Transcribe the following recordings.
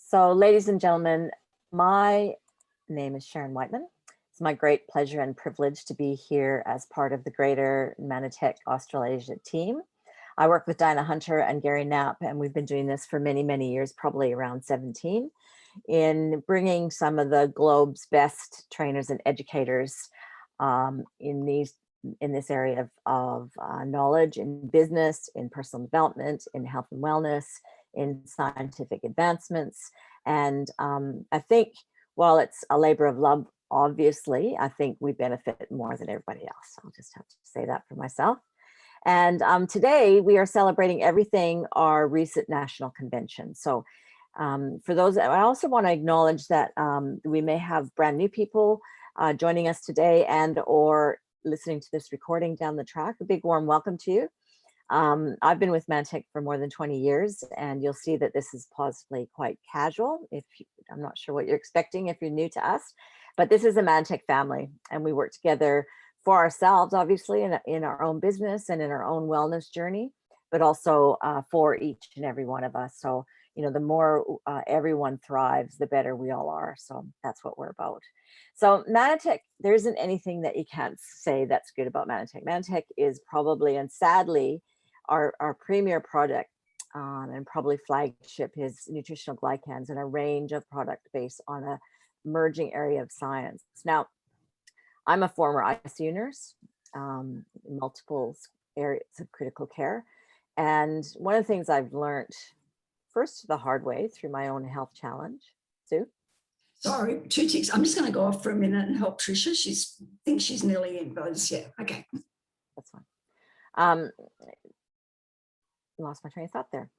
So, ladies and gentlemen, my name is Sharon Whiteman. It's my great pleasure and privilege to be here as part of the Greater Manatech Australasia team. I work with Dinah Hunter and Gary Knapp, and we've been doing this for many, many years, probably around 17, in bringing some of the globe's best trainers and educators in this area of knowledge in business, in personal development, in health and wellness, in scientific advancements. And I think while it's a labor of love, obviously, I think we benefit more than everybody else. I'll just have to say that for myself. And today we are celebrating everything our recent national convention. So for those, I also want to acknowledge that we may have brand new people joining us today and or listening to this recording down the track. A big warm welcome to you. I've been with Manatech for more than 20 years, and you'll see that this is possibly quite casual. I'm not sure what you're expecting if you're new to us, but this is a Manatech family, and we work together for ourselves, obviously, in our own business and in our own wellness journey, but also for each and every one of us. So, you know, the more everyone thrives, the better we all are. So that's what we're about. So Manatech, there isn't anything that you can't say that's good about Manatech. Manatech is probably, and sadly, our premier product and probably flagship is nutritional glycans and a range of product based on a emerging area of science. Now, I'm a former ICU nurse, in multiple areas of critical care. And one of the things I've learned first the hard way through my own health challenge. Sue? Sorry, 2 ticks. I'm just going to go off for a minute and help Tricia. Thinks she's nearly in, but yeah, okay. That's fine. Lost my train of thought there.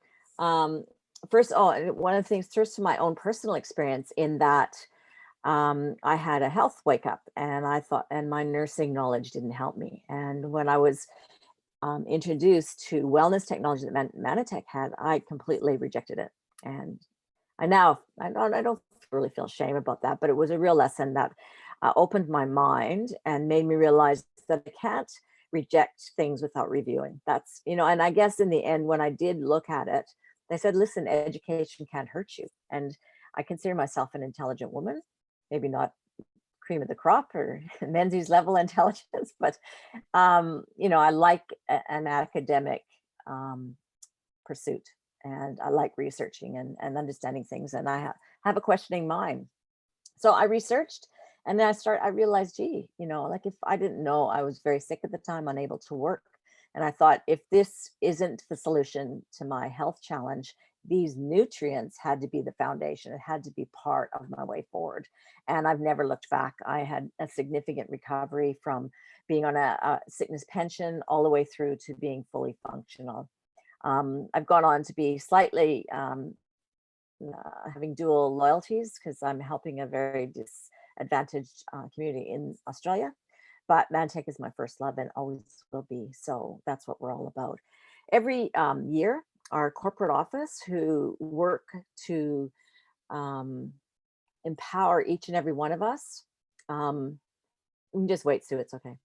First, one of the things, first to my own personal experience in that I had a health wake up and I thought, and my nursing knowledge didn't help me. And when I was introduced to wellness technology that Manatech had, I completely rejected it. And I don't really feel shame about that, but it was a real lesson that opened my mind and made me realize that I can't reject things without reviewing. That's, you know, and I guess in the end, when I did look at it, they said, listen, education can't hurt you. And I consider myself an intelligent woman, maybe not cream of the crop or Menzies level intelligence, but, you know, I like an academic pursuit, and I like researching and understanding things, and I have a questioning mind. So I researched, and then I realized, gee, you know, like if I didn't know, I was very sick at the time, unable to work. And I thought, if this isn't the solution to my health challenge, these nutrients had to be the foundation. It had to be part of my way forward. And I've never looked back. I had a significant recovery from being on a sickness pension all the way through to being fully functional. I've gone on to be slightly having dual loyalties because I'm helping a very disadvantaged community in Australia. But Manatech is my first love and always will be. So that's what we're all about. Every year, our corporate office, who work to empower each and every one of us, you can just wait, Sue, it's okay.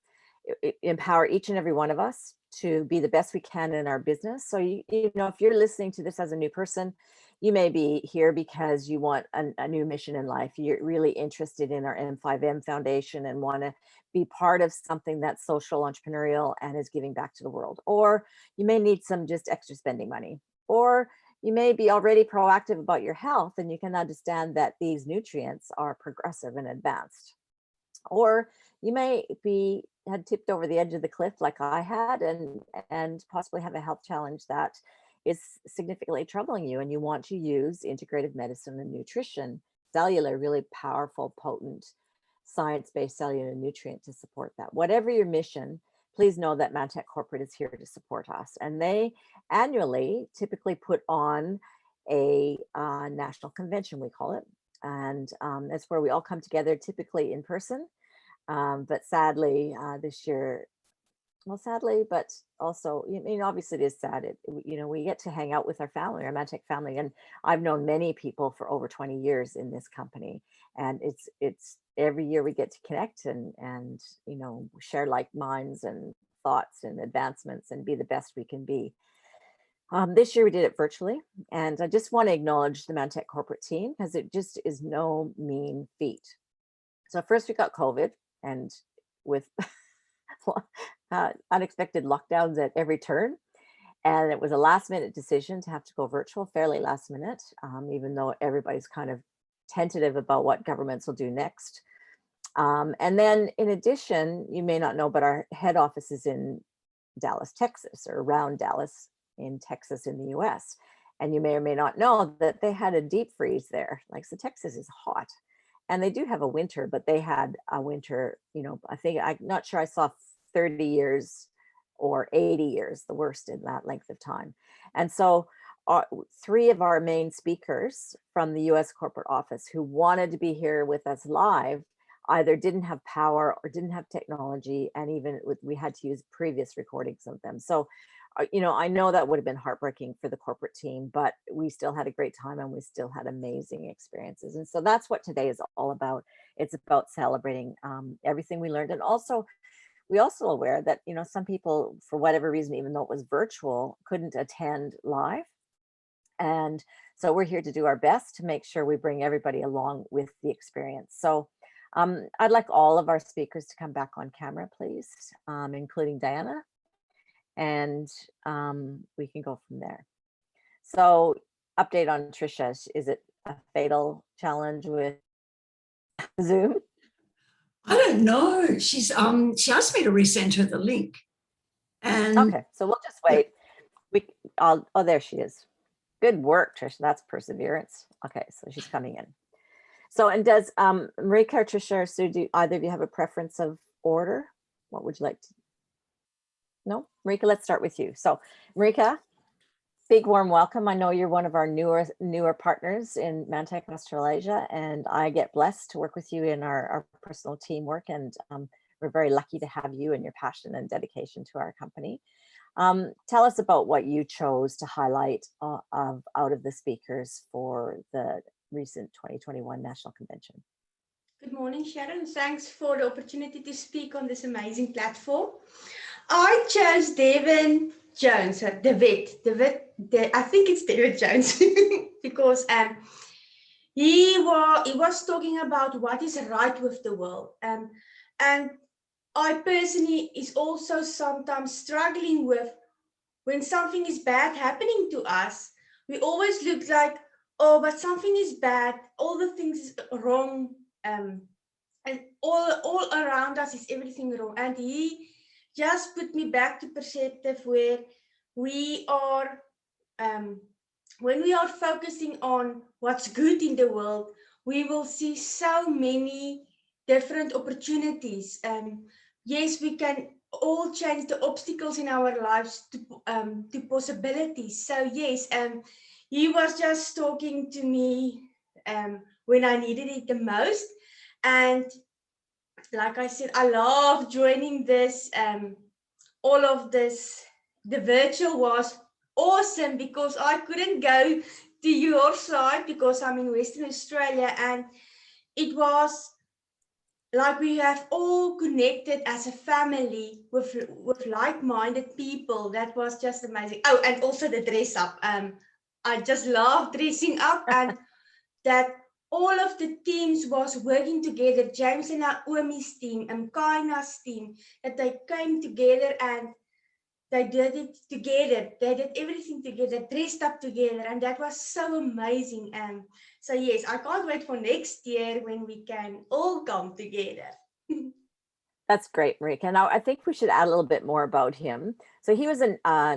Empower each and every one of us to be the best we can in our business. So, you know, if you're listening to this as a new person, you may be here because you want a new mission in life. You're really interested in our M5M Foundation and want to be part of something that's social, entrepreneurial, and is giving back to the world. Or you may need some just extra spending money. Or you may be already proactive about your health and you can understand that these nutrients are progressive and advanced. Or you may had tipped over the edge of the cliff like I had and possibly have a health challenge that is significantly troubling you, and you want to use integrative medicine and nutrition, cellular, really powerful, potent, science-based cellular nutrient to support that. Whatever your mission, please know that Manatech Corporate is here to support us. And they annually typically put on a national convention, we call it. And that's where we all come together, typically in person. But sadly, this year, well, sadly, but also, you know, obviously it is sad. You know, we get to hang out with our family, our Manatech family, and I've known many people for over 20 years in this company, and it's every year we get to connect and you know, share like minds and thoughts and advancements and be the best we can be. This year we did it virtually, and I just want to acknowledge the Mantech corporate team because it just is no mean feat. So first we got COVID, and with unexpected lockdowns at every turn, and it was a last minute decision to have to go virtual, fairly last minute, even though everybody's kind of tentative about what governments will do next. And then in addition, you may not know, but our head office is in Dallas, Texas, or around Dallas in Texas in the US. And you may or may not know that they had a deep freeze there. Like, so Texas is hot. And they do have a winter, but they had a winter, I think, I'm not sure I saw 30 years or 80 years, the worst in that length of time. And so three of our main speakers from the US corporate office who wanted to be here with us live either didn't have power or didn't have technology, and even we had to use previous recordings of them. So I know that would have been heartbreaking for the corporate team, but we still had a great time and we still had amazing experiences. And so that's what today is all about. It's about celebrating everything we learned. And also, we also aware that, some people, for whatever reason, even though it was virtual, couldn't attend live. And so we're here to do our best to make sure we bring everybody along with the experience. So I'd like all of our speakers to come back on camera, please, including Diana, and we can go from there. So update on Trisha. Is it a fatal challenge with Zoom? I don't know. She asked me to resend her the link. And okay, so we'll just wait. Oh, there she is. Good work, Trisha. That's perseverance. Okay, so she's coming in. So, and does Marika or Trisha or Sue, do either of you have a preference of order? What would you like to? No, Marika, let's start with you. So, Marika, big warm welcome. I know you're one of our newer partners in Mantech Australasia, and I get blessed to work with you in our personal teamwork, and we're very lucky to have you and your passion and dedication to our company. Tell us about what you chose to highlight out of the speakers for the recent 2021 National Convention. Good morning, Sharon. Thanks for the opportunity to speak on this amazing platform. I chose David Jones, I think it's David Jones, because he was talking about what is right with the world. And I personally is also sometimes struggling with when something is bad happening to us, we always look like, oh, but something is bad, all the things is wrong, and all around us is everything wrong. And he just put me back to perspective where we are, when we are focusing on what's good in the world, we will see so many different opportunities. Yes, we can all change the obstacles in our lives to possibilities. So yes, he was just talking to me when I needed it the most. And like I said, I love joining this. All of this, the virtual was awesome because I couldn't go to your side because I'm in Western Australia, and it was like we have all connected as a family with like-minded people. That was just amazing. Oh, and also the dress up. I just love dressing up, and that all of the teams was working together. James and Naomi's team and Kaina's team, that they came together and they did it together. They did everything together, dressed up together, and that was so amazing. So yes, I can't wait for next year when we can all come together. That's great, Marika. Now, I think we should add a little bit more about him. So he was a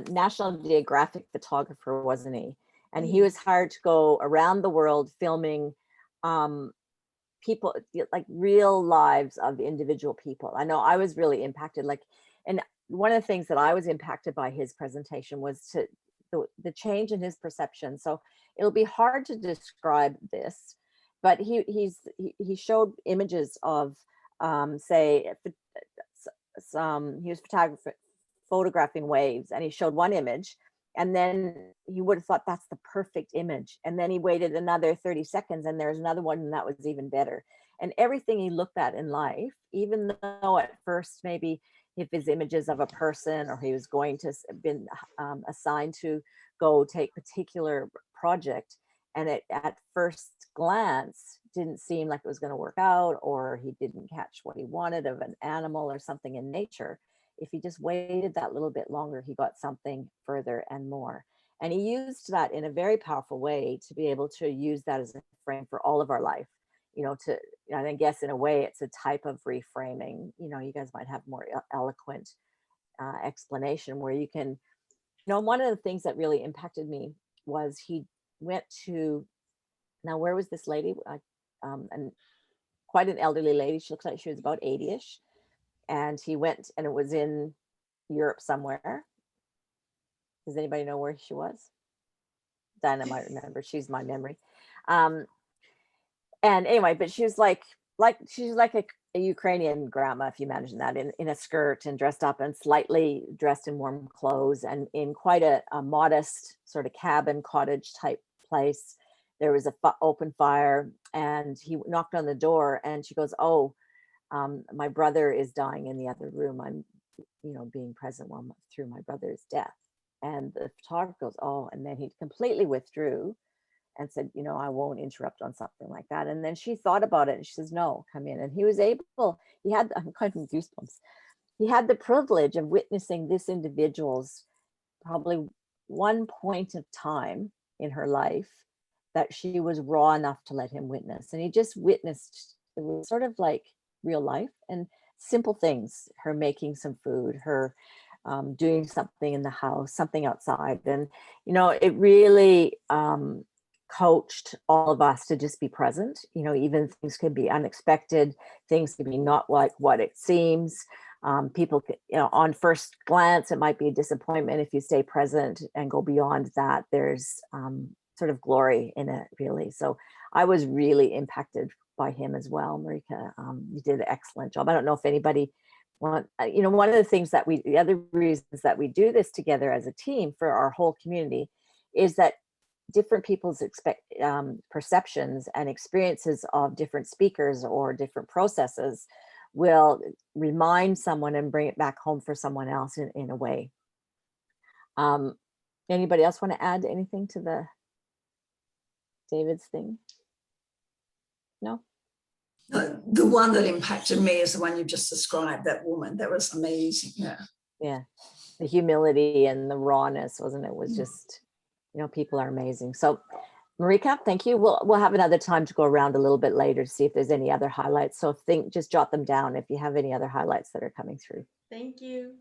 National Geographic photographer, wasn't he? And he was hired to go around the world filming people, like real lives of individual people. I know I was really impacted. And one of the things that I was impacted by his presentation was the change in his perception. So it'll be hard to describe this, but he showed images of say he was photographing waves, and he showed one image, and then you would have thought that's the perfect image, and then he waited another 30 seconds and there's another one and that was even better. And everything he looked at in life, even though at first maybe if his images of a person, or he was going to been assigned to go take particular project, and it at first glance didn't seem like it was going to work out, or he didn't catch what he wanted of an animal or something in nature, if he just waited that little bit longer, he got something further and more. And he used that in a very powerful way to be able to use that as a frame for all of our life, to, and I guess in a way it's a type of reframing. You guys might have more eloquent explanation where you can, one of the things that really impacted me was he went to, now where was this lady? And quite an elderly lady. She looks like she was about 80-ish. And he went, and it was in Europe somewhere. Does anybody know where she was? Diana might remember. She's my memory. And anyway, but she was like she's like a Ukrainian grandma, if you imagine that, in a skirt and dressed up and slightly dressed in warm clothes, and in quite a modest sort of cabin cottage type place. There was a open fire, and he knocked on the door, and she goes, "Oh, my brother is dying in the other room. I'm, being present through my brother's death." And the photographer goes, "Oh," and then he completely withdrew and said, "I won't interrupt on something like that." And then she thought about it, and she says, "No, come in." And he was able, I'm kind of goosebumps. He had the privilege of witnessing this individual's probably one point of time in her life that she was raw enough to let him witness. And he just witnessed, it was sort of like real life and simple things, her making some food, her doing something in the house, something outside. And, it really coached all of us to just be present. Even things could be unexpected, things could be not like what it seems. People could, on first glance, it might be a disappointment. If you stay present and go beyond that, there's sort of glory in it, really. So I was really impacted by him as well. Marika, you did an excellent job. I don't know if anybody want, one of the things that the other reasons that we do this together as a team for our whole community is that different people's perceptions and experiences of different speakers or different processes will remind someone and bring it back home for someone else in a way. Anybody else want to add anything to David's thing? No? The one that impacted me is the one you just described, that woman. That was amazing. Yeah. The humility and the rawness, wasn't it? It was just, people are amazing. So Marika, thank you. We'll have another time to go around a little bit later to see if there's any other highlights. So just jot them down if you have any other highlights that are coming through. Thank you.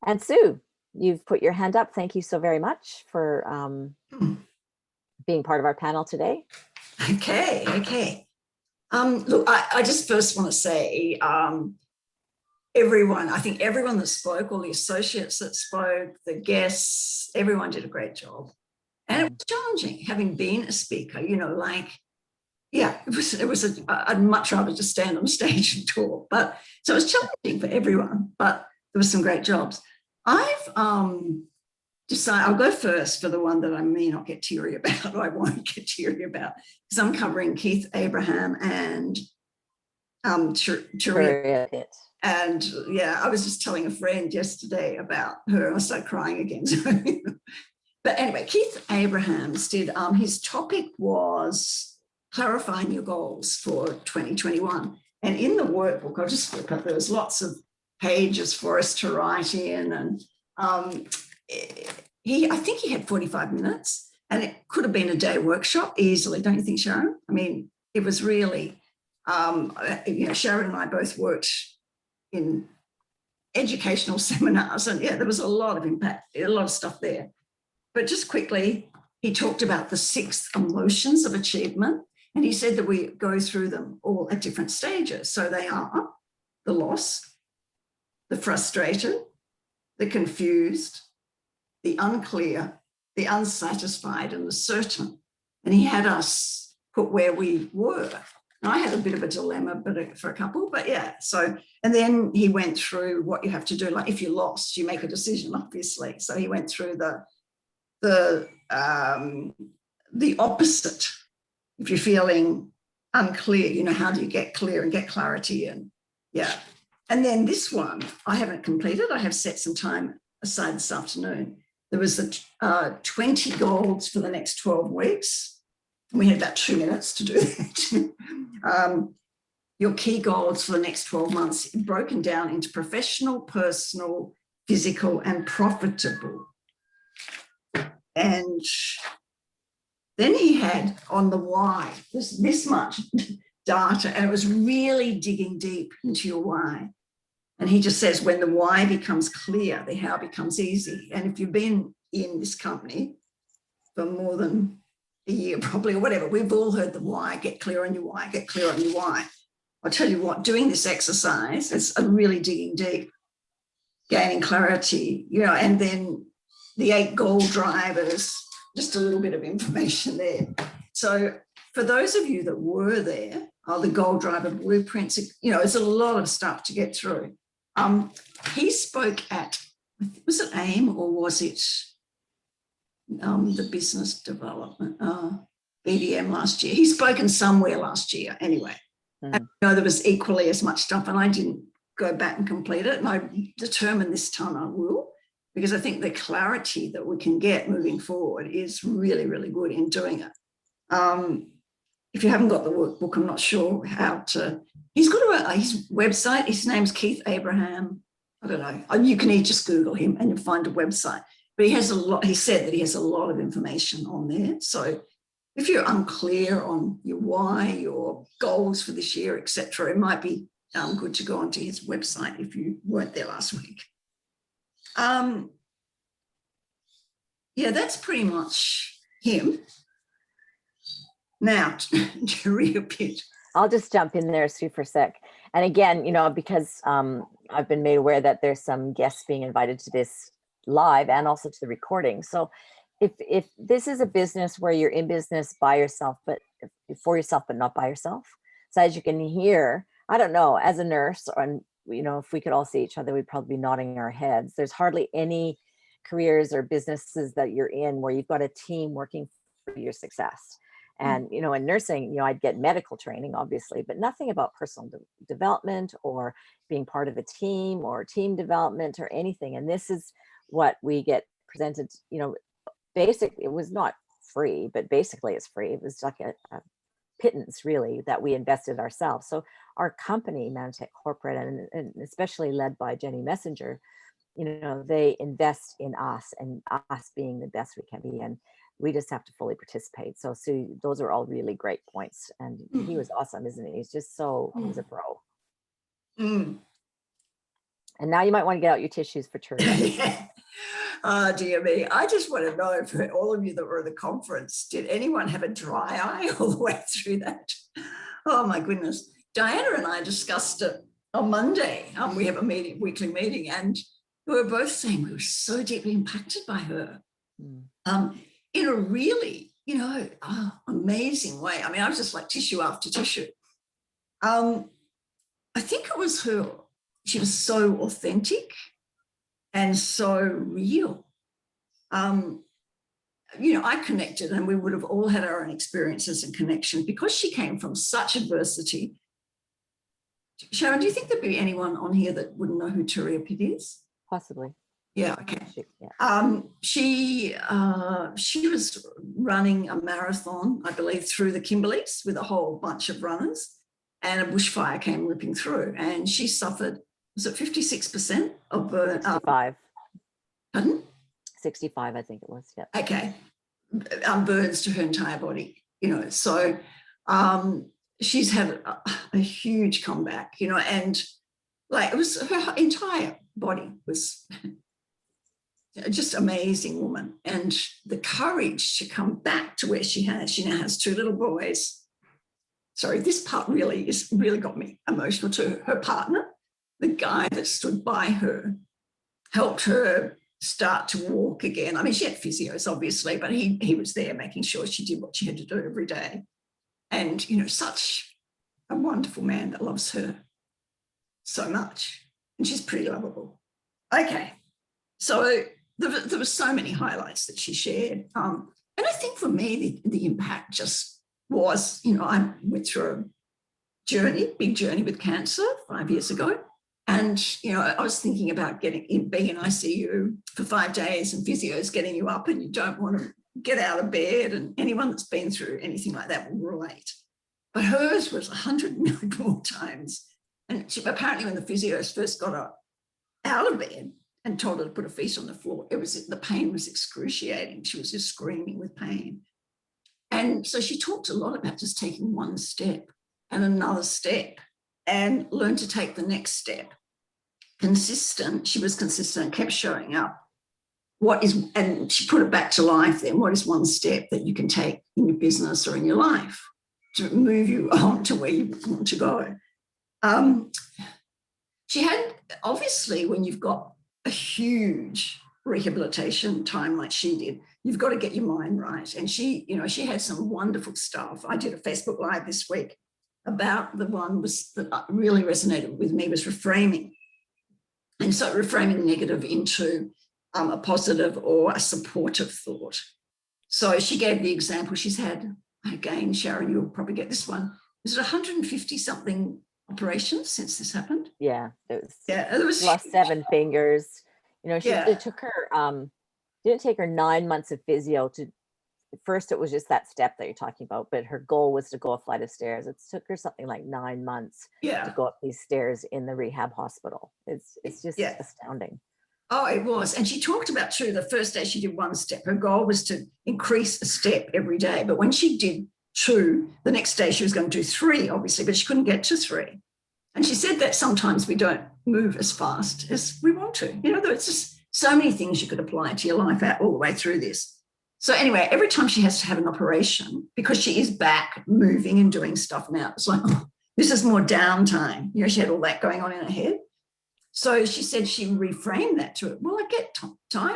And Sue, you've put your hand up. Thank you so very much for being part of our panel today. Okay. Look, I just first want to say, everyone that spoke, all the associates that spoke, the guests, everyone did a great job. And it was challenging, having been a speaker, it was I'd much rather just stand on stage and talk. But so it was challenging for everyone, but there were some great jobs. I've decided I'll go first for the one that I may not get teary about, or I won't get teary about, because I'm covering Keith Abraham and Turia. And I was just telling a friend yesterday about her. I started crying again. But anyway, Keith Abrahams did, his topic was clarifying your goals for 2021. And in the workbook, I'll just flip up, there was lots of pages for us to write in. And I think he had 45 minutes, and it could have been a day workshop easily, don't you think, Sharon? I mean, it was really, Sharon and I both worked in educational seminars, and there was a lot of impact, a lot of stuff there. But just quickly, he talked about the 6 emotions of achievement, and he said that we go through them all at different stages. So they are the loss, the frustrated, the confused, the unclear, the unsatisfied, and the certain. And he had us put where we were. And I had a bit of a dilemma for a couple, but so, and then he went through what you have to do. Like if you're lost, you make a decision, obviously. So he went through the opposite. If you're feeling unclear, how do you get clear and get clarity? And And then this one, I haven't completed. I have set some time aside this afternoon. There was the 20 goals for the next 12 weeks. And we had about 2 minutes to do that. Your key goals for the next 12 months, broken down into professional, personal, physical, and profitable. And then he had on the why, this much data, and it was really digging deep into your why. And he just says, when the why becomes clear, the how becomes easy. And if you've been in this company for more than a year, probably, or whatever, we've all heard the why, get clear on your why, get clear on your why. I'll tell you what, doing this exercise, it's really digging deep, gaining clarity, and then the 8 goal drivers, just a little bit of information there. So for those of you that were there, the goal driver blueprints, it's a lot of stuff to get through. He spoke at, was it AIM or was it the business development, BDM last year? He's spoken somewhere last year anyway. And there was equally as much stuff, and I didn't go back and complete it. And I determined this time I will, because I think the clarity that we can get moving forward is really, really good in doing it. If you haven't got the workbook, I'm not sure how to. He's got his website. His name's Keith Abraham. I don't know. You can just Google him and you'll find a website. But he has a lot. He said that he has a lot of information on there. So if you're unclear on your why, your goals for this year, etc., it might be good to go onto his website if you weren't there last week. Yeah, that's pretty much him. Now, to read a bit. I'll just jump in there, Sue, for a sec. And again, because I've been made aware that there's some guests being invited to this live and also to the recording. So if this is a business where you're in business by yourself, but for yourself, but not by yourself. So as you can hear, I don't know, as a nurse, or, if we could all see each other, we'd probably be nodding our heads. There's hardly any careers or businesses that you're in where you've got a team working for your success. And, in nursing, I'd get medical training, obviously, but nothing about personal development or being part of a team or team development or anything. And this is what we get presented, basically. It was not free, but basically it's free. It was like a pittance, really, that we invested ourselves. So our company, Manatech Corporate, and especially led by Jenny Messenger, they invest in us and us being the best we can be. And we just have to fully participate. So Sue, those are all really great points. And he was awesome, isn't he? He's just he's a pro. And now you might want to get out your tissues for Turia. Yeah. Oh, dear me. I just want to know, for all of you that were at the conference, did anyone have a dry eye all the way through that? Oh, my goodness. Diana and I discussed it on Monday. We have a weekly meeting, and we were both saying we were so deeply impacted by her. In a really, amazing way. I mean, I was just like tissue after tissue. I think it was her. She was so authentic and so real. I connected, and we would have all had our own experiences and connections because she came from such adversity. Sharon, do you think there'd be anyone on here that wouldn't know who Turia Pitt is? Possibly. Yeah, okay. Yeah. She was running a marathon, I believe, through the Kimberleys with a whole bunch of runners, and a bushfire came ripping through, and she suffered, was it 56% of burn? 65. Pardon? 65, I think it was. Yeah. Okay. Burns to her entire body, so she's had a huge comeback, and like it was her entire body was just amazing woman, and the courage to come back to where she now has 2 little boys. Sorry, this part really got me emotional too. Her partner, the guy that stood by her, helped her start to walk again. I mean, she had physios, obviously, but he was there making sure she did what she had to do every day. And, such a wonderful man that loves her so much. And she's pretty lovable. Okay. So there were so many highlights that she shared. And I think for me, the impact just was, I went through a big journey with cancer 5 years ago. And, you know, I was thinking about being in ICU for 5 days and physios getting you up and you don't want to get out of bed, and anyone that's been through anything like that will relate. But hers was 100 million more times. And apparently when the physios first got her out of bed and told her to put her feet on the floor, the pain was excruciating. She was just screaming with pain. And so she talked a lot about just taking one step and another step and learn to take the next step. Consistent, she was consistent, kept showing up. And she put it back to life then. What is one step that you can take in your business or in your life to move you on to where you want to go? She had, obviously, when you've got a huge rehabilitation time like she did, you've got to get your mind right. And she, you know, she had some wonderful stuff. I did a Facebook Live this week about the one that really resonated with me was reframing. And so reframing negative into a positive or a supportive thought. So she gave the example she's had, again, Sharon, you'll probably get this one. Is it 150 something operations since this happened? Yeah, it was lost 7 fingers. You know, it took her, didn't take her 9 months of physio to, first it was just that step that you're talking about, but her goal was to go a flight of stairs. It took her something like 9 months to go up these stairs in the rehab hospital. It's just astounding. Oh, it was. And she talked about too, the first day she did 1 step. Her goal was to increase a step every day. But when she did 2, the next day she was going to do 3, obviously, but she couldn't get to 3. And she said that sometimes we don't move as fast as we want to. You know, there's just so many things you could apply to your life all the way through this. So anyway, every time she has to have an operation, because she is back moving and doing stuff now, it's like, oh, this is more downtime. You know, she had all that going on in her head. So she said she reframed that to it. Well, I get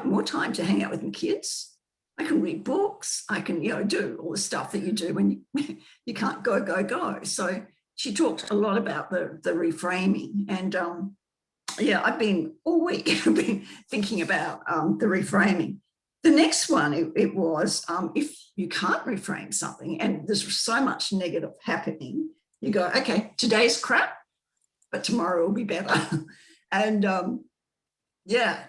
more time to hang out with my kids. I can read books. I can, you know, do all the stuff that you do when you can't go. So she talked a lot about the reframing. And I've been all week I've been thinking about the reframing. The next one, it was if you can't reframe something and there's so much negative happening, you go, okay, today's crap, but tomorrow will be better. And I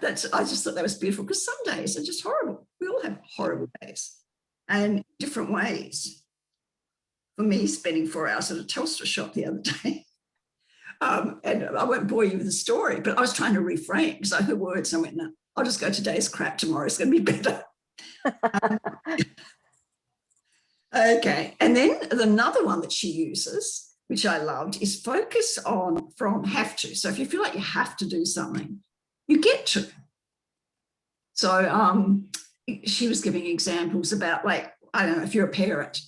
just thought that was beautiful, because some days are just horrible. We all have horrible days and different ways. For me, spending 4 hours at a Telstra shop the other day. And I won't bore you with the story, but I was trying to reframe because I heard words and I went, no, I'll just go, today's crap, tomorrow's going to be better. Okay. And then another one that she uses, which I loved, is focus on from have to. So if you feel like you have to do something, you get to. So she was giving examples about, like, I don't know, if you're a parent,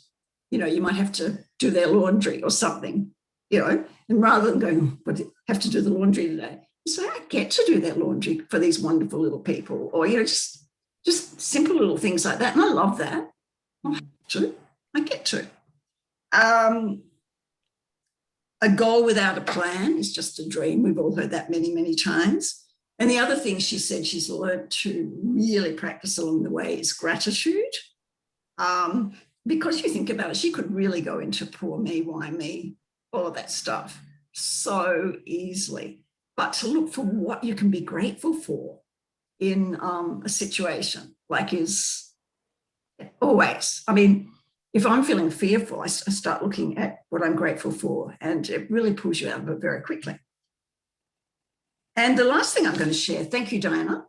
you know, you might have to do their laundry or something, you know, and rather than going, but have to do the laundry today, you say, I get to do that laundry for these wonderful little people, or, you know, just simple little things like that. And I love that. I get to. A goal without a plan is just a dream. We've all heard that many, many times. And the other thing she said she's learned to really practice along the way is gratitude. Because you think about it, she could really go into poor me, why me, all of that stuff so easily. But to look for what you can be grateful for in a situation, like, is always, I mean, if I'm feeling fearful, I start looking at what I'm grateful for, and it really pulls you out of it very quickly. And the last thing I'm going to share, thank you, Diana.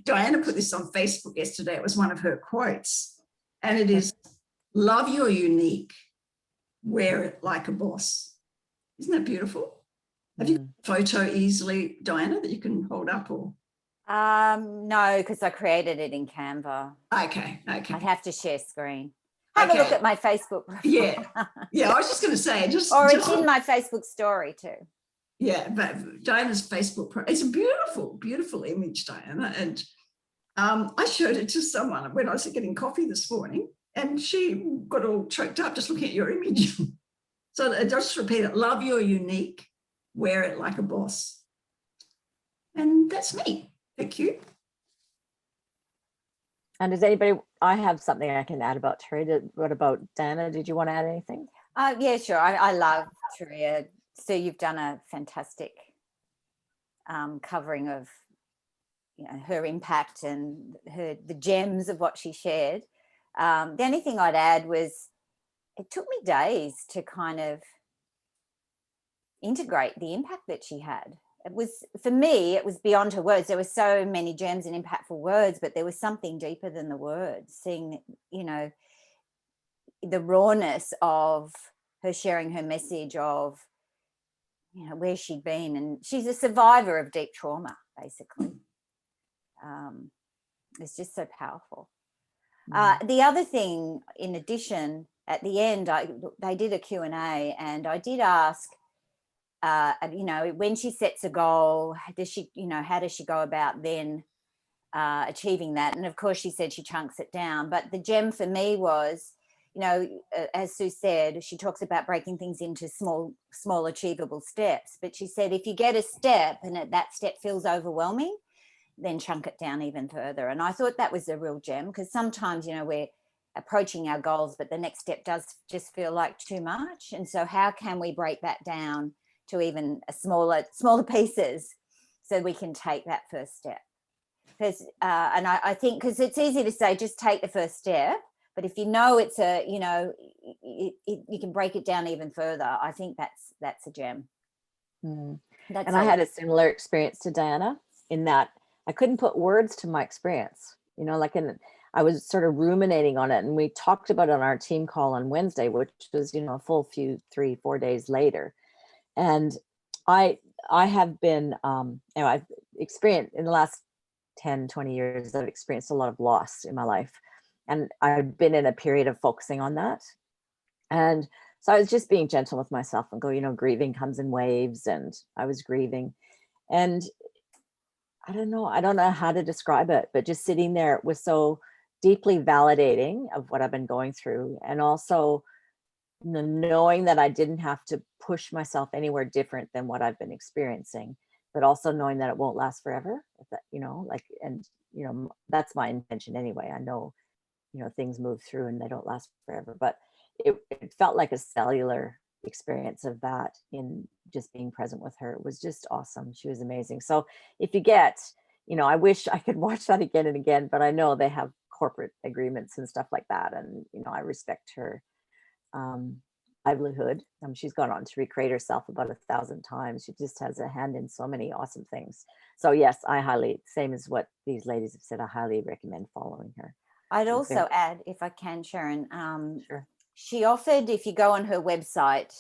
Diana put this on Facebook yesterday. It was one of her quotes, and it is, love your unique, wear it like a boss. Isn't that beautiful? Have you got a photo easily, Diana, that you can hold up? Or no, because I created it in Canva. Okay. I'd have to share screen. Have a look at my Facebook profile. Yeah. I was just going to say, it's in my Facebook story too. Yeah, but Diana's Facebook, it's a beautiful, beautiful image, Diana. And I showed it to someone when I was getting coffee this morning, and she got all choked up just looking at your image. So I just repeat it, love your unique, wear it like a boss. And that's me. Thank you. And does anybody, I have something I can add about Terry. What about Dana? Did you want to add anything? Yeah, sure. I love Taria. So you've done a fantastic covering of, you know, her impact and the gems of what she shared. The only thing I'd add was it took me days to kind of integrate the impact that she had. It was, for me, it was beyond her words. There were so many gems and impactful words, but there was something deeper than the words. Seeing, you know, the rawness of her sharing her message of, you know, where she'd been, and she's a survivor of deep trauma, basically. It's just so powerful. The other thing, in addition, at the end, they did a Q&A, and I did ask, you know, when she sets a goal, does she, you know, how does she go about then achieving that? And of course, she said she chunks it down. But the gem for me was, you know, as Sue said, she talks about breaking things into small achievable steps. But she said, if you get a step and that step feels overwhelming, then chunk it down even further. And I thought that was a real gem, because sometimes, you know, we're approaching our goals, but the next step does just feel like too much. And so how can we break that down to even a smaller pieces so we can take that first step? Because and I think, because it's easy to say just take the first step, but if you know it's a, you know, you can break it down even further. I think that's a gem. And I had a similar experience to Diana, in that I couldn't put words to my experience, you know, like I was sort of ruminating on it, and we talked about it on our team call on Wednesday, which was, you know, a full 3-4 days later. And I have been, you know, I've experienced in the last 10-20 years, I've experienced a lot of loss in my life, and I've been in a period of focusing on that. And so I was just being gentle with myself and go, you know, grieving comes in waves, and I was grieving, and I don't know how to describe it, but just sitting there, it was so deeply validating of what I've been going through. And also knowing that I didn't have to push myself anywhere different than what I've been experiencing, but also knowing that it won't last forever. If that, you know, like, and, you know, that's my intention anyway. I know, you know, things move through and they don't last forever, but it felt like a cellular experience of that, in just being present with her. It was just awesome. She was amazing. So if you get, you know, I wish I could watch that again and again, but I know they have corporate agreements and stuff like that. And, you know, I respect her livelihood. She's gone on to recreate herself about 1,000 times. She just has a hand in so many awesome things. So yes, I highly, same as what these ladies have said, I highly recommend following her. I'd also add, if I can, Sharon, sure. She offered, if you go on her website,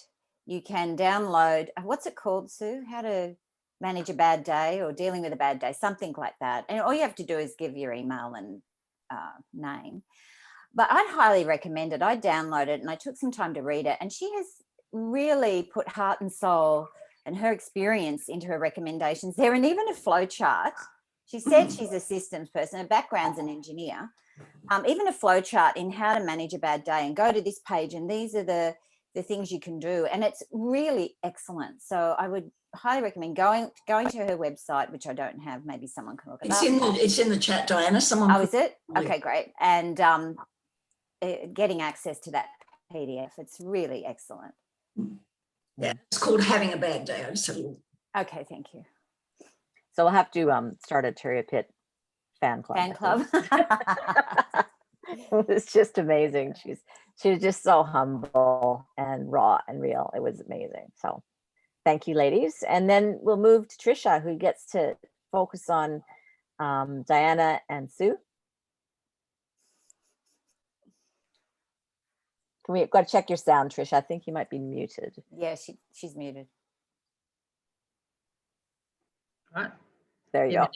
you can download, what's it called, Sue? How to manage a bad day, or dealing with a bad day, something like that. And all you have to do is give your email and name. But I'd highly recommend it. I downloaded it and I took some time to read it. And she has really put heart and soul and her experience into her recommendations there, and even a flow chart. She said she's a systems person. Her background's an engineer. Even a flow chart in how to manage a bad day, and go to this page, and these are the things you can do. And it's really excellent. So I would highly recommend going to her website, which I don't have. Maybe someone can look it up. It's in the chat, Diana. Someone. Oh, is it? Okay, great. And getting access to that PDF. It's really excellent. Yeah, it's called Having a Bad Day. I just have a little. Okay, thank you. So we'll have to start a Terry Pitt fan club. It's just amazing. She's just so humble and raw and real. It was amazing. So thank you, ladies. And then we'll move to Trisha, who gets to focus on Diana and Sue. We've got to check your sound, Trisha. I think you might be muted. Yeah, she's muted. Right. There you go.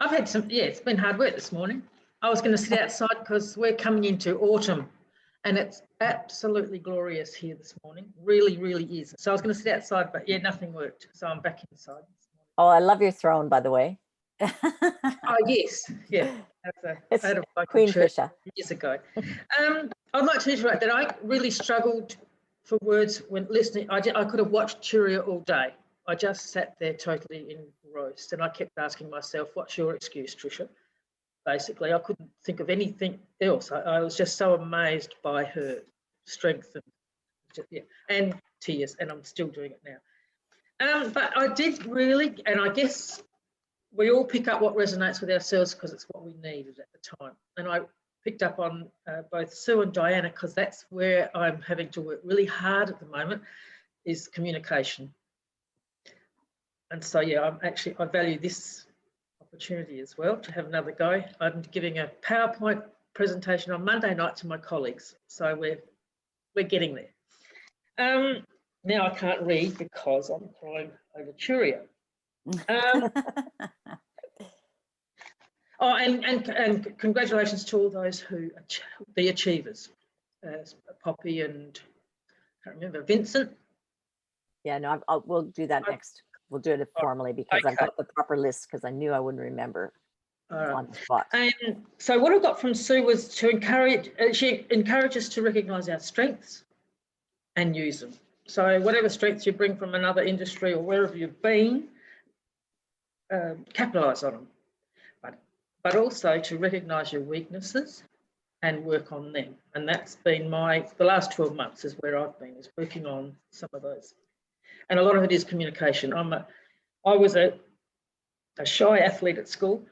I've had some, it's been hard work this morning. I was going to sit outside because we're coming into autumn and it's absolutely glorious here this morning. Really, really is. So I was going to sit outside, but yeah, nothing worked. So I'm back inside. Oh, I love your throne, by the way. Oh, yes. Yeah. It's I had a Queen church Trisha. years ago. I'd like to iterate that I really struggled for words when listening. I could have watched Turia all day. I just sat there totally engrossed, and I kept asking myself, what's your excuse, Trisha? Basically, I couldn't think of anything else. I was just so amazed by her strength and tears, and I'm still doing it But I did really, and I guess we all pick up what resonates with ourselves because it's what we needed at the time. And I picked up on both Sue and Diana because that's where I'm having to work really hard at the moment, is communication. And so, yeah, I value this opportunity as well to have another go. I'm giving a PowerPoint presentation on Monday night to my colleagues. So we're getting there. Now I can't read because I'm crying over Churia. Oh, and congratulations to all those who the achievers, Poppy and I can't remember, Vincent. Yeah, no, we'll do that next. We'll do it formally because I've got the proper list because I knew I wouldn't remember on the spot. And so what I got from Sue was to encourage, she encourages us to recognise our strengths and use them. So whatever strengths you bring from another industry or wherever you've been, capitalise on them. But also to recognise your weaknesses and work on them. And that's been the last 12 months is where I've been, is working on some of those. And a lot of it is communication. I was a shy athlete at school.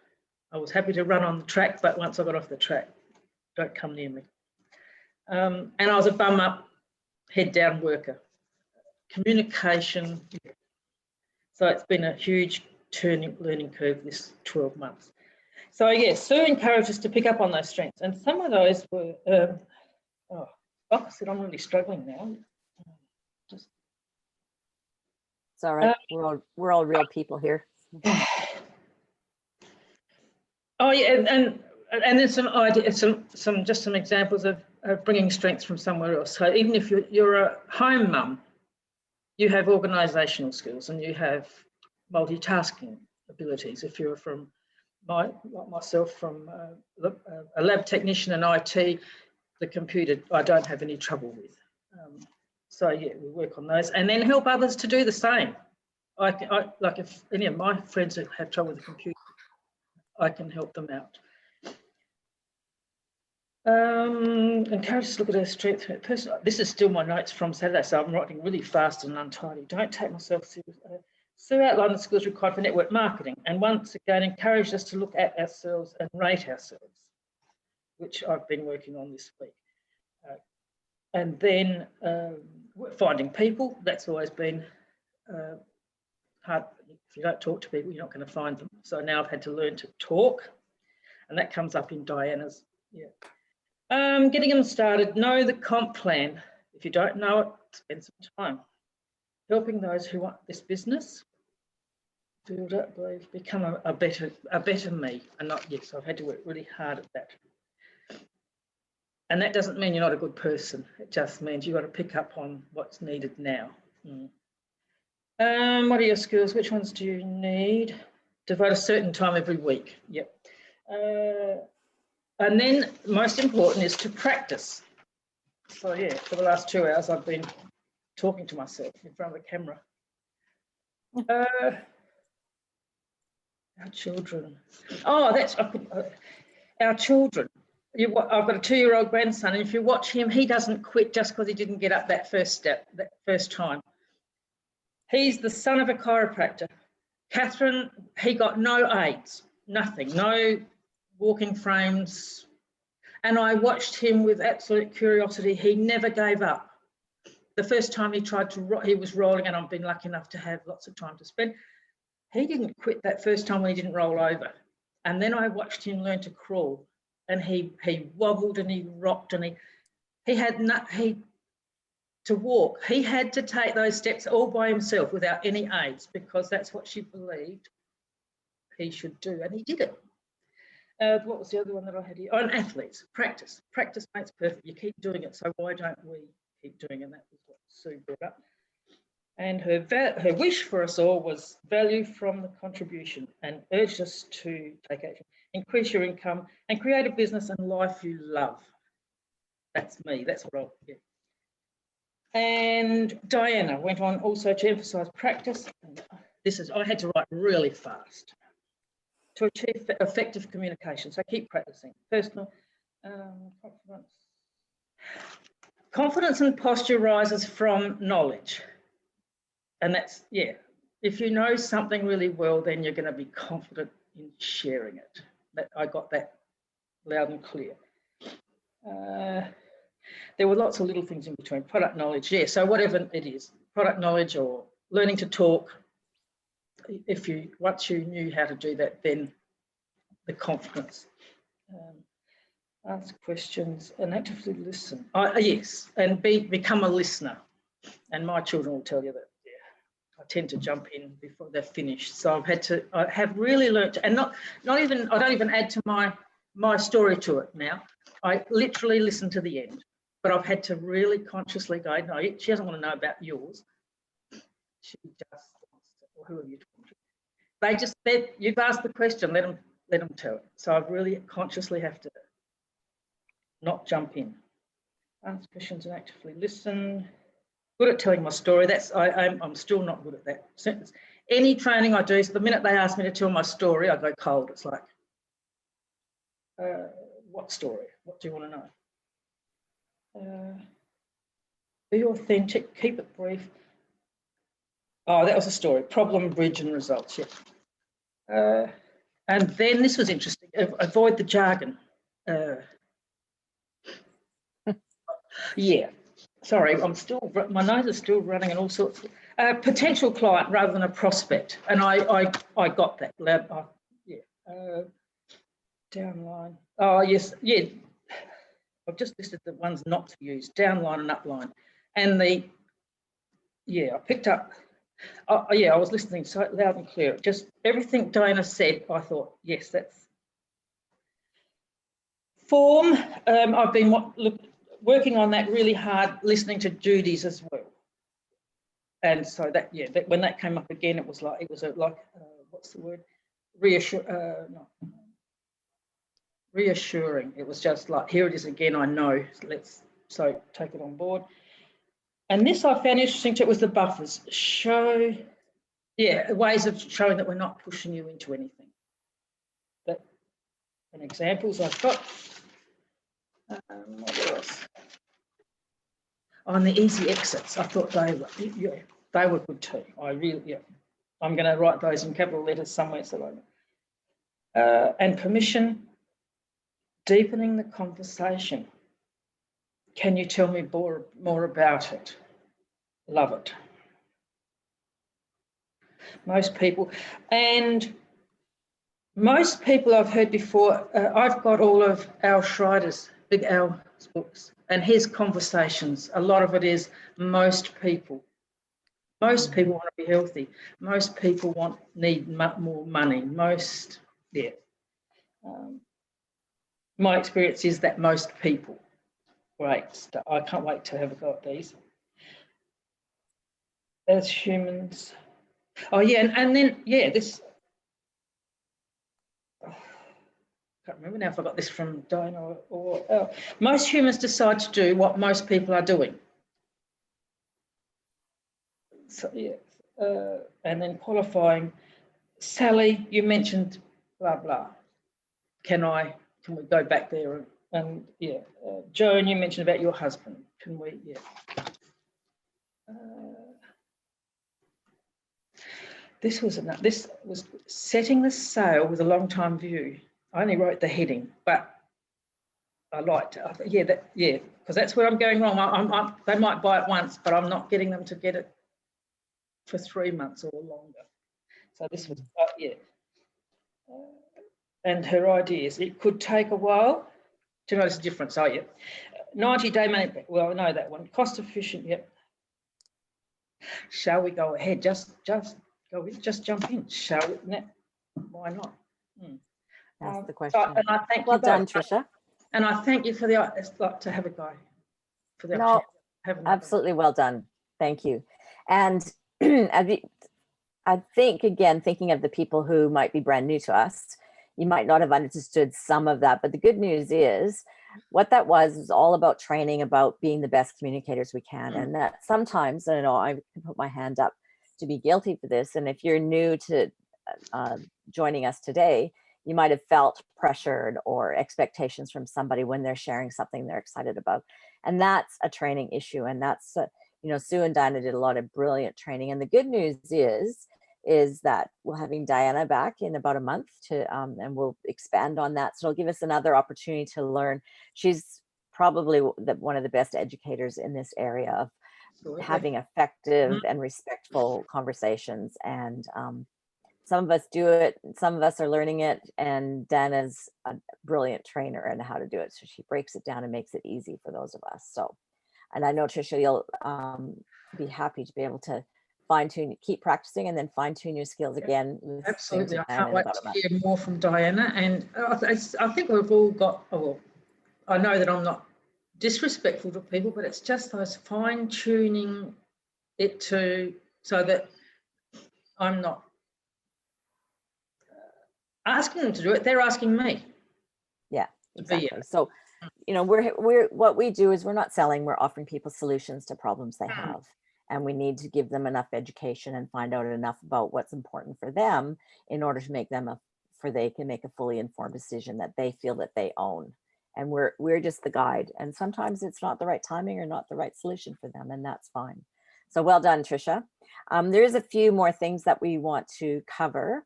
I was happy to run on the track, but once I got off the track, don't come near me. And I was a bum up, head down worker. Communication. So it's been a huge learning curve this 12 months. So yes, Sue encouraged us to pick up on those strengths, and some of those were. Like I said, I'm really struggling now. It's all right. We're all real people here. Oh yeah, and there's some ideas, some examples of bringing strengths from somewhere else. So even if you're a home mum, you have organisational skills and you have multitasking abilities. If you're from like myself, from a lab technician in IT, the computer I don't have any trouble with. So yeah, we work on those and then help others to do the same. I like if any of my friends have trouble with the computer, I can help them out. Encourage us to look at our strengths. This is still my notes from Saturday, so I'm writing really fast and untidy. Don't take myself seriously. Sue outlined the skills required for network marketing and once again encouraged us to look at ourselves and rate ourselves, which I've been working on this week. And then finding people, that's always been hard. If you don't talk to people, you're not going to find them. So now I've had to learn to talk, and that comes up in Diana's. Yeah. Getting them started, know the comp plan. If you don't know it, spend some time. Helping those who want this business, build up, believe, become a better me. And not, yes, I've had to work really hard at that. And that doesn't mean you're not a good person. It just means you've got to pick up on what's needed now. What are your skills? Which ones do you need? Devote a certain time every week. Yep. And then most important is to practice. So yeah, for the last 2 hours, I've been talking to myself in front of the camera. Our children. Oh, that's our children. I've got a 2-year-old grandson, and if you watch him, he doesn't quit just because he didn't get up that first time. He's the son of a chiropractor. Catherine, he got no aids, nothing, no walking frames. And I watched him with absolute curiosity. He never gave up. The first time he tried to, he was rolling, and I've been lucky enough to have lots of time to spend. He didn't quit that first time when he didn't roll over. And then I watched him learn to crawl. And he wobbled and he rocked and to walk. He had to take those steps all by himself without any aids because that's what she believed he should do, and he did it. What was the other one that I had here? On athletes, practice. Practice makes perfect. You keep doing it, so why don't we keep doing it? And that was what Sue brought up. And her wish for us all was value from the contribution and urged us to take action. Increase your income and create a business and life you love. That's me, that's what I'll get. And Diana went on also to emphasise practice. I had to write really fast to achieve effective communication. So keep practicing. Personal confidence. Confidence and posture rises from knowledge. And that's, yeah, if you know something really well, then you're going to be confident in sharing it. I got that loud and clear. There were lots of little things in between. Product knowledge, yeah. So whatever it is, product knowledge or learning to talk. Once you knew how to do that, then the confidence. Ask questions and actively listen. Yes, and become a listener. And my children will tell you that. I tend to jump in before they're finished. So I have really learnt to, and I don't even add to my story to it now. I literally listen to the end, but I've had to really consciously go, no, she doesn't want to know about yours. She just wants to, or who are you talking to? You've asked the question, let them tell it. So I really consciously have to not jump in. Ask questions and actively listen. Good at telling my story. I'm still not good at that sentence. Any training I do, so the minute they ask me to tell my story, I go cold. It's like, what story? What do you want to know? Be authentic, keep it brief. Oh, that was a story. Problem, bridge, and results. Yeah. And then this was interesting. Avoid the jargon. Yeah. Sorry, my nose is still running and all sorts. Potential client rather than a prospect, and I got that. Downline. Oh yes, yeah. I've just listed the ones not to use: downline and upline. And I picked up. I was listening so loud and clear. Just everything Diana said, I thought, yes, that's form. I've been working on that really hard, listening to Judy's as well. And so that when that came up again, it was like what's the word? Reassuring. It was just like, here it is again. I know. So take it on board. And this I found interesting too. It was the buffers. Ways of showing that we're not pushing you into anything. And examples I've got. What else? On the easy exits, I thought they were good too. I'm going to write those in capital letters somewhere. And permission, deepening the conversation. Can you tell me more about it? Love it. Most people I've heard before. I've got all of Al Schreider's, Big Al's books, and his conversations. A lot of it is most people. Most people want to be healthy. Most people need more money. My experience is that most people. Great. I can't wait to have a go at these. As humans. Oh yeah, and then this. I can't remember now if I got this from Diana or most humans decide to do what most people are doing. So and then qualifying. Sally, you mentioned blah blah. Can we go back there and Joan, you mentioned about your husband. Can we? Yeah. This was setting the sail with a long time view. I only wrote the heading, but I liked it. Because that's where I'm going wrong. They might buy it once, but I'm not getting them to get it for 3 months or longer. So this was and her ideas. It could take a while to notice the difference. 90-day money. Well, I know that one. Cost efficient. Yep. Shall we go ahead? Just jump in. Shall we? Why not? That's the question. And I thank you. Well done, Tricia. And I thank you for to have a go. For the No, absolutely well done. Thank you. And I think, again, thinking of the people who might be brand new to us, you might not have understood some of that, but the good news is what that was all about training, about being the best communicators we can. And that sometimes, I can put my hand up to be guilty for this. And if you're new to joining us today, you might have felt pressured or expectations from somebody when they're sharing something they're excited about. And that's a training issue. And that's, Sue and Dinah did a lot of brilliant training. And the good news is is that we're having Diana back in about a month and we'll expand on that. So it'll give us another opportunity to learn. She's probably one of the best educators in this area of Absolutely. having effective and respectful conversations. And some of us do it, some of us are learning it, and Dana's a brilliant trainer in how to do it. So she breaks it down and makes it easy for those of us. So, and I know Tricia, you'll be happy to be able to fine tune, keep practicing, and then fine tune your skills again. Absolutely, I can't wait to hear more from Diana. And I think we've all got, well, I know that I'm not disrespectful to people, but it's just those fine tuning it to, so that I'm not asking them to do it, they're asking me. Yeah, exactly. So, you know, we're what we do is we're not selling, we're offering people solutions to problems they have. And we need to give them enough education and find out enough about what's important for them in order to make them they can make a fully informed decision that they feel that they own. And we're just the guide. And sometimes it's not the right timing or not the right solution for them, and that's fine. So well done, Tricia. There's a few more things that we want to cover.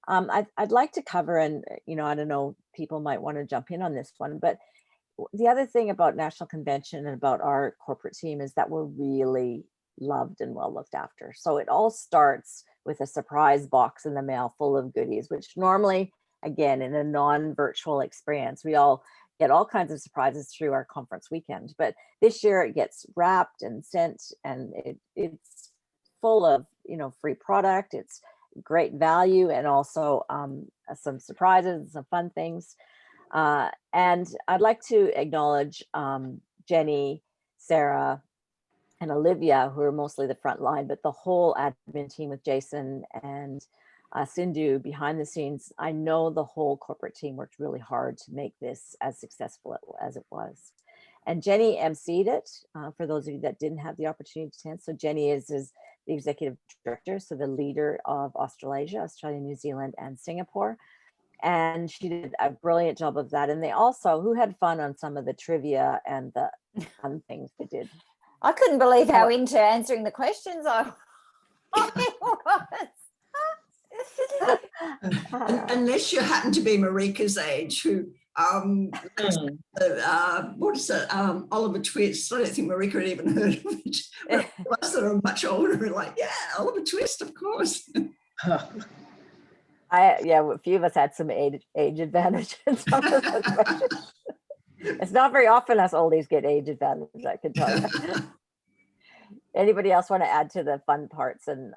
I'd like to cover, and you know, I don't know, people might want to jump in on this one, but the other thing about National Convention and about our corporate team is that we're really loved and well looked after. So it all starts with a surprise box in the mail full of goodies, which normally, again, in a non-virtual experience, we all get all kinds of surprises through our conference weekend. But this year it gets wrapped and sent, and it's full of, you know, free product. It's great value, and also some surprises and some fun things. And I'd like to acknowledge Jenny, Sarah, and Olivia, who are mostly the front line, but the whole admin team with Jason and Sindhu behind the scenes. I know the whole corporate team worked really hard to make this as successful as it was. And Jenny emceed it, for those of you that didn't have the opportunity to attend. So Jenny is the executive director, so the leader of Australasia, Australia, New Zealand, and Singapore. And she did a brilliant job of that. And they also, who had fun on some of the trivia and the fun things they did. I couldn't believe how into answering the questions I was. Unless you happen to be Marika's age, who what is it? Oliver Twist. I don't think Marika had even heard of it. But us that are much older are like, yeah, Oliver Twist, of course. A few of us had some age advantage in some of those questions. It's not very often us oldies get age advantage, I can tell you. Anybody else want to add to the fun parts and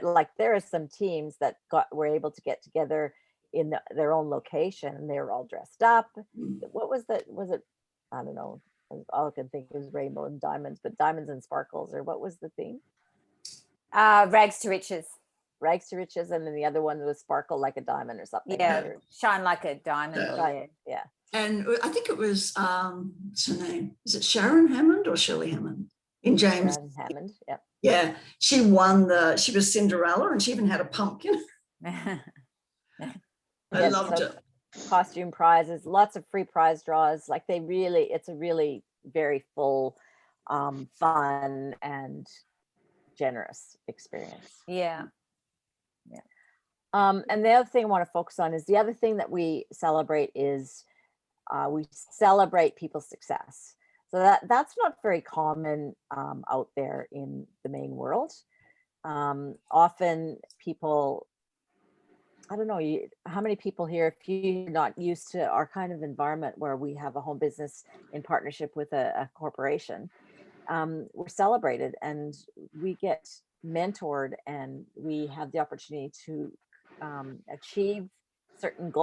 like there are some teams that were able to get together in their own location, and they were all dressed up. What was that? Was it, I don't know, all I can think is rainbow and diamonds, but diamonds and sparkles, or what was the theme? Rags to riches. Rags to riches, and then the other one was sparkle like a diamond or something. Yeah, shine like a diamond. Yeah. And I think it was, what's her name? Is it Sharon Hammond or Shirley Hammond? In James. Sharon Hammond, yeah. Yeah, she won she was Cinderella, and she even had a pumpkin. I loved it. Costume prizes, lots of free prize draws. Like it's a really very full, fun and generous experience. Yeah. And the other thing I want to focus on is the other thing that we celebrate is we celebrate people's success. So that's not very common out there in the main world. Often people, I don't know, how many people here, if you're not used to our kind of environment where we have a home business in partnership with a corporation, we're celebrated and we get mentored, and we have the opportunity to achieve certain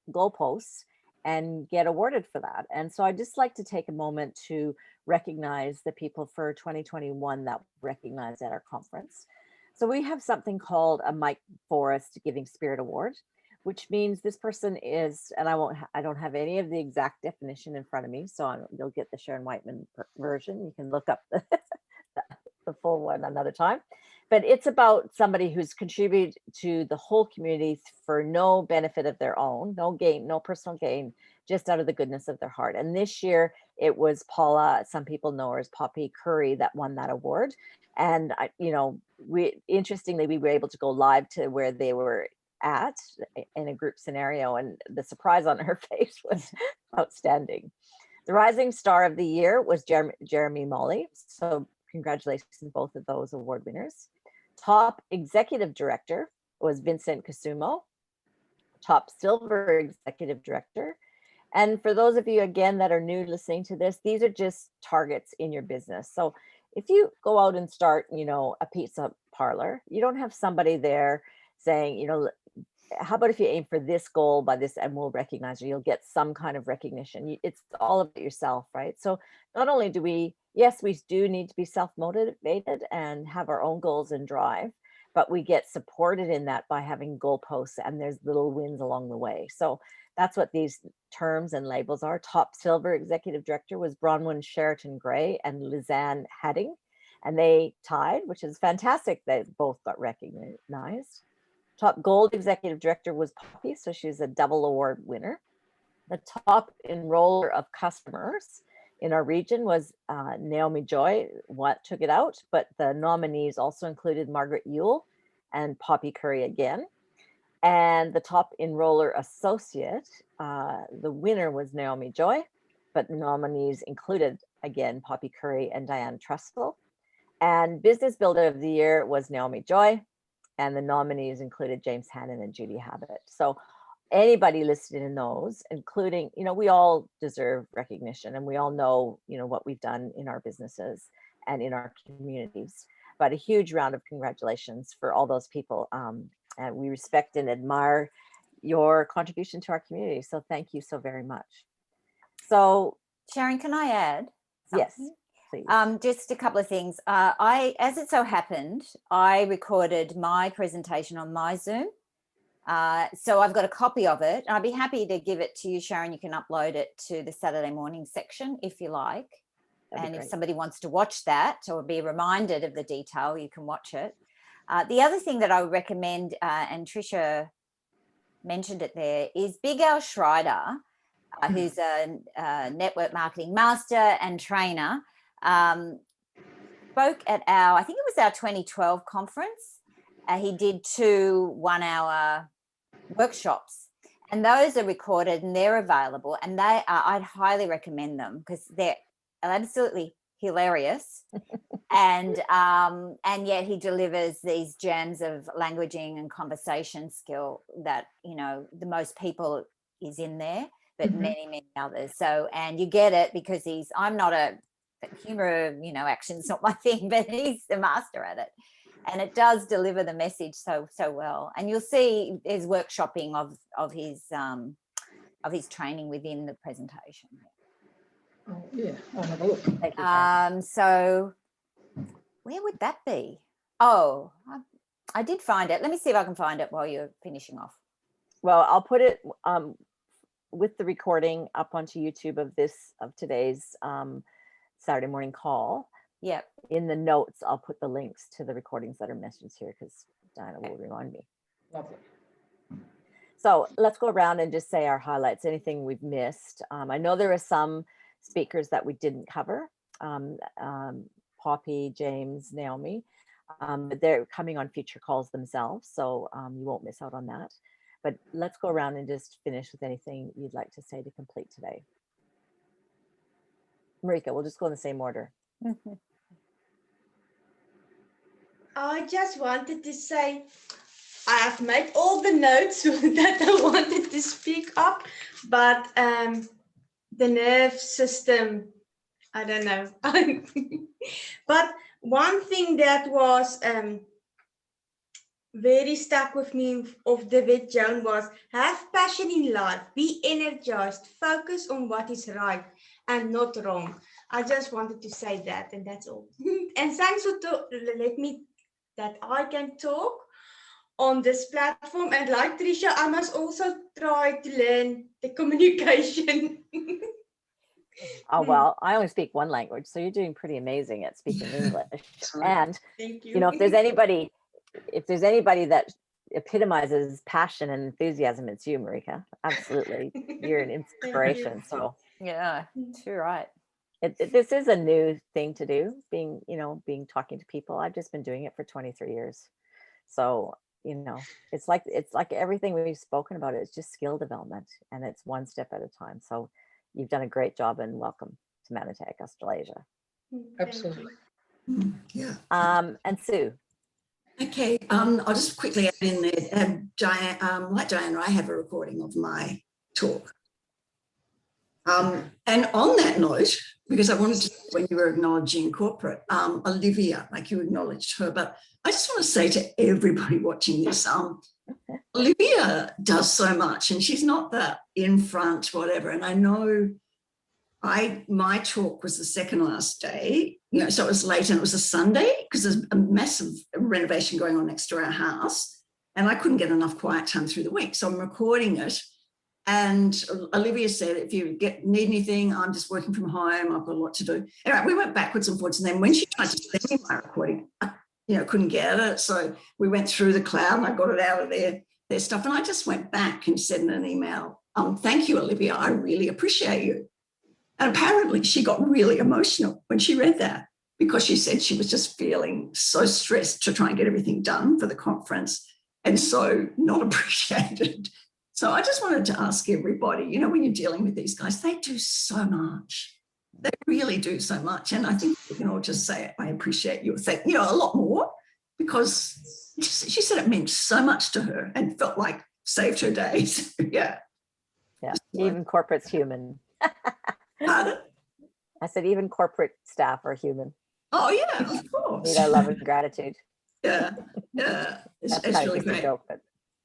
goalposts and get awarded for that. And so I'd just like to take a moment to recognize the people for 2021 that recognized at our conference. So we have something called a Mike Forrest Giving Spirit Award, which means this person is, and I don't have any of the exact definition in front of me, so you'll get the Sharon Whiteman version. You can look up the full one another time. But it's about somebody who's contributed to the whole community for no benefit of their own, no gain, no personal gain, just out of the goodness of their heart. And this year it was Paula, some people know her as Poppy Curry, that won that award. And interestingly, we were able to go live to where they were at in a group scenario, and the surprise on her face was outstanding. The rising star of the year was Jeremy Molly. So congratulations to both of those award winners. Top executive director was Vincent Casumo. Top silver executive director. And for those of you, again, that are new listening to this, these are just targets in your business. So if you go out and start, a pizza parlor, you don't have somebody there saying, how about if you aim for this goal by this and we'll recognize you, you'll get some kind of recognition. It's all about yourself, right? So not only do we do need to be self-motivated and have our own goals and drive, but we get supported in that by having goalposts, and there's little wins along the way. So that's what these terms and labels are. Top silver executive director was Bronwyn Sheraton Gray and Lizanne Hadding, and they tied, which is fantastic. They both got recognized. Top gold executive director was Poppy, so she's a double award winner. The top enroller of customers in our region was Naomi Joy, what took it out, but the nominees also included Margaret Yule and Poppy Curry again. And the top enroller associate, the winner was Naomi Joy, but the nominees included, again, Poppy Curry and Diane Trustful. And business builder of the year was Naomi Joy, and the nominees included James Hannon and Judy Habit. So anybody listed in those, including, we all deserve recognition, and we all know, what we've done in our businesses and in our communities. But a huge round of congratulations for all those people. And we respect and admire your contribution to our community. So thank you so very much. So Sharon, can I add something? Yes, please. Just a couple of things. As it so happened, I recorded my presentation on my Zoom. So I've got a copy of it. I'd be happy to give it to you, Sharon. You can upload it to the Saturday morning section if you like. And if somebody wants to watch that or be reminded of the detail, you can watch it. The other thing that I would recommend, and Tricia mentioned it there, is Big Al Schreider, who's a network marketing master and trainer, spoke at I think it was our 2012 conference. He did 2 one-hour workshops, and those are recorded and they're available, and I'd highly recommend them because they're absolutely hilarious. And yet he delivers these gems of languaging and conversation skill that, the most people is in there, but many others. So, and you get it because I'm not a humor, action's not my thing, but he's the master at it. And it does deliver the message so well. And you'll see there's workshopping of his training within the presentation. Oh, yeah, I'll have a look. Thank you, Sharon. So where would that be? Oh, I did find it. Let me see if I can find it while you're finishing off. Well, I'll put it with the recording up onto YouTube of today's Saturday morning call. Yeah. In the notes, I'll put the links to the recordings that are mentioned here because Diana will remind me. Lovely. So let's go around and just say our highlights, anything we've missed. I know there are some speakers that we didn't cover, Poppy, James, Naomi, but they're coming on future calls themselves, so you won't miss out on that. But let's go around and just finish with anything you'd like to say to complete today. Marika, we'll just go in the same order. I just wanted to say I have made all the notes that I wanted to speak up, but the nerve system, I don't know. But one thing that was very stuck with me of David Jones was have passion in life, be energized, focus on what is right and not wrong. I just wanted to say that, and that's all. And thanks for let me that I can talk on this platform. And like Tricia, I must also try to learn the communication. Oh, well, I only speak one language, so you're doing pretty amazing at speaking English. And Thank you. if there's anybody that epitomizes passion and enthusiasm. It's you, Marika. Absolutely. You're an Thank you. inspiration. So Yeah, too right. this is a new thing to do, being talking to people. I've just been doing it for 23 years. So, it's like everything we've spoken about. It's just skill development, and it's one step at a time. So you've done a great job, and welcome to Manatech, Australasia. Thank Absolutely. you. Yeah. And Sue. Okay, I'll just quickly add in there. Diane, like Diana, I have a recording of my talk. And on that note, because I wanted to, when you were acknowledging corporate, Olivia, like you acknowledged her, but I just want to say to everybody watching this, Olivia does so much, and she's not that in front, whatever. And I know my talk was the second last day, so it was late, and it was a Sunday because there's a massive renovation going on next to our house, and I couldn't get enough quiet time through the week. So I'm recording it. And Olivia said, if you need anything, I'm just working from home. I've got a lot to do. Anyway, we went backwards and forwards. And then when she tried to send me my recording, couldn't get it. So we went through the cloud and I got it out of their stuff. And I just went back and said in an email, thank you, Olivia. I really appreciate you. And apparently she got really emotional when she read that, because she said she was just feeling so stressed to try and get everything done for the conference and so not appreciated. So I just wanted to ask everybody, when you're dealing with these guys, they do so much. They really do so much. And I think we can all just say, I appreciate you. Thank, a lot more, because she said it meant so much to her and felt like saved her days. Yeah. Yeah. Even corporate's human. Pardon? I said, even corporate staff are human. Oh, yeah, of course. Need our love and gratitude. Yeah. It's really great. A joke, but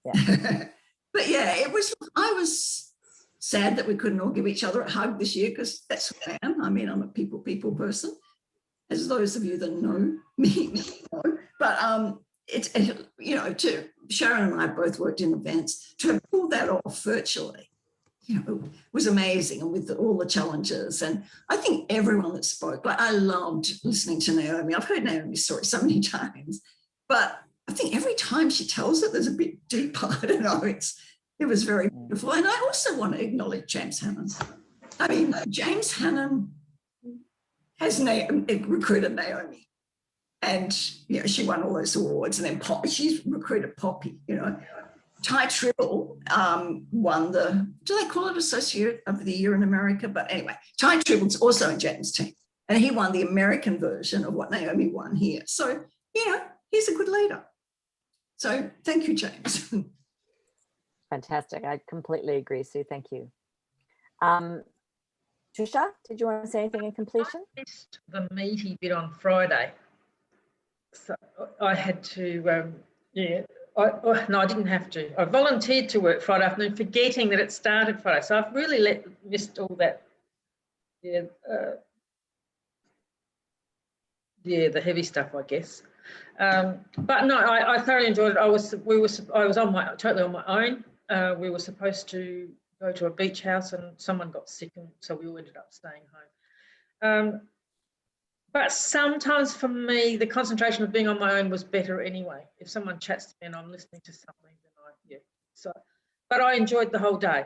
yeah. But yeah, I was sad that we couldn't all give each other a hug this year, because that's who I am. I mean, I'm a people person, as those of you that know me know. But Sharon and I both worked in events. To pull that off virtually, was amazing, and with all the challenges. And I think everyone that spoke, like, I loved listening to Naomi. I've heard Naomi's story so many times, but I think every time she tells it, there's a bit deeper. I don't know. It was very beautiful. And I also want to acknowledge James Hannon. I mean, James Hannon has recruited Naomi, and she won all those awards. And then she's recruited Poppy. Ty Tribble won do they call it Associate of the Year in America? But anyway, Ty Tribble's also in James' team, and he won the American version of what Naomi won here. So he's a good leader. So thank you, James. Fantastic. I completely agree, Sue. Thank you. Trisha, did you want to say anything in completion? I missed the meaty bit on Friday. So I had to, no, I didn't have to. I volunteered to work Friday afternoon, forgetting that it started Friday. So I've really missed all that. The heavy stuff, I guess. But no, I thoroughly enjoyed it. I was totally on my own. We were supposed to go to a beach house, and someone got sick, and so we all ended up staying home. But sometimes for me, the concentration of being on my own was better anyway. If someone chats to me and I'm listening to something, then but I enjoyed the whole day.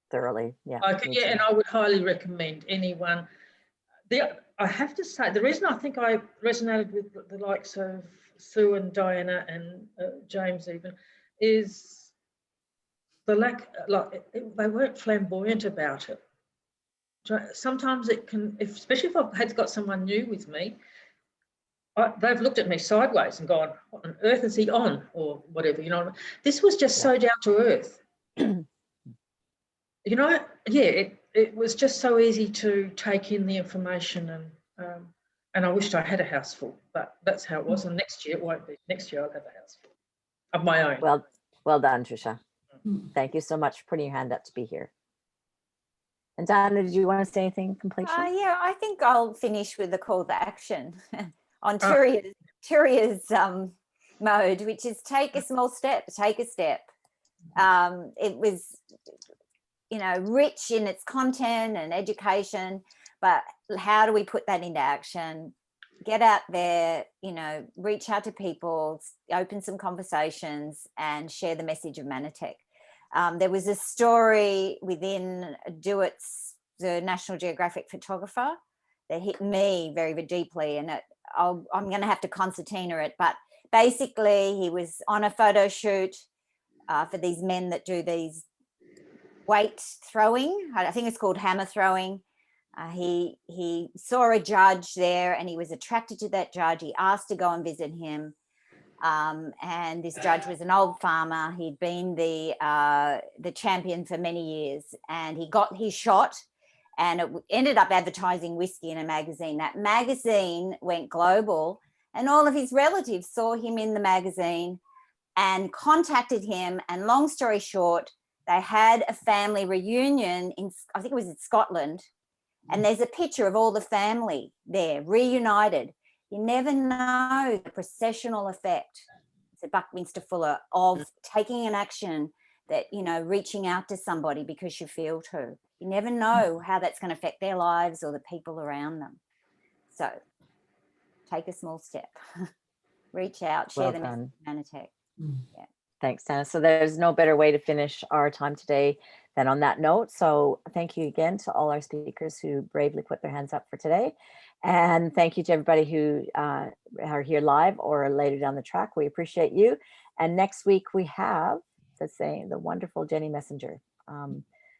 Thoroughly, yeah. And I would highly recommend anyone. I have to say, the reason I think I resonated with the likes of Sue and Diana and James even is the lack, they weren't flamboyant about it. Sometimes it can, especially if I've had got someone new with me, they've looked at me sideways and gone, what on earth is he on? Or whatever, This was just so down to earth. It was just so easy to take in the information, and I wished I had a house full, but that's how it was. And next year it won't be. Next year I'll have a house full of my own. Well done, Trisha. Thank you so much for putting your hand up to be here. And Diana, did you want to say anything in completion? Yeah, I think I'll finish with the call to action on Turia's mode, which is take a small step, take a step. It was, rich in its content and education, but how do we put that into action? get out there, you know, reach out to people, open some conversations, and share the message of Manatech. There was a story within Dewitt's, the National Geographic photographer, that hit me very, very deeply, and I'm going to have to concertina it, but basically he was on a photo shoot for these men that do these weight throwing. I think it's called hammer throwing. He saw a judge there and he was attracted to that judge. He asked to go and visit him. And this judge was an old farmer. He'd been the champion for many years, and he got his shot, and it ended up advertising whiskey in a magazine. That magazine went global, and all of his relatives saw him in the magazine and contacted him. And long story short, they had a family reunion in, I think it was in Scotland, and there's a picture of all the family there reunited. You never know the processional effect, it's a Buckminster Fuller, of taking an action that, you know, reaching out to somebody because you feel to. You never know how that's going to affect their lives or the people around them. So take a small step, reach out, share the message of Manatech. Yeah. Thanks, Dana. So there's no better way to finish our time today than on that note. So thank you again to all our speakers who bravely put their hands up for today. And thank you to everybody who are here live or later down the track. We appreciate you. And next week we have the wonderful Jenny Messenger.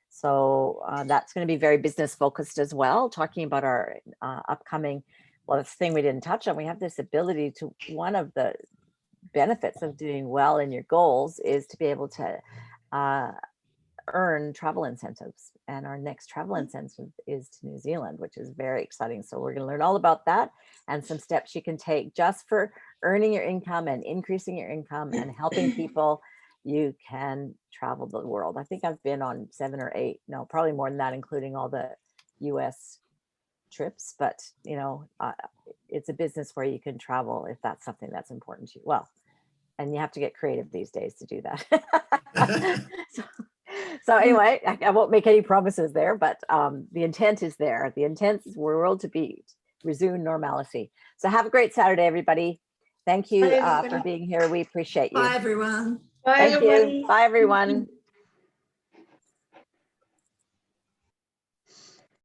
So that's going to be very business focused as well, talking about our upcoming, well, this thing we didn't touch on. We have this ability to, one of the benefits of doing well in your goals is to be able to earn travel incentives, and our next travel incentive is to New Zealand, which is very exciting. So we're going to learn all about that and some steps you can take just for earning your income and increasing your income and helping people. You can travel the world. I think I've been on 7 or 8, no, probably more than that, including all the US trips, but you know, it's a business where you can travel if that's something that's important to you. Well, and you have to get creative these days to do that. So anyway, I won't make any promises there, but the intent is there. The intent is world to resume normalcy. So have a great Saturday, everybody. Thank you for being here. We appreciate you. Bye, everyone. Bye, Thank everybody. you. Bye, everyone.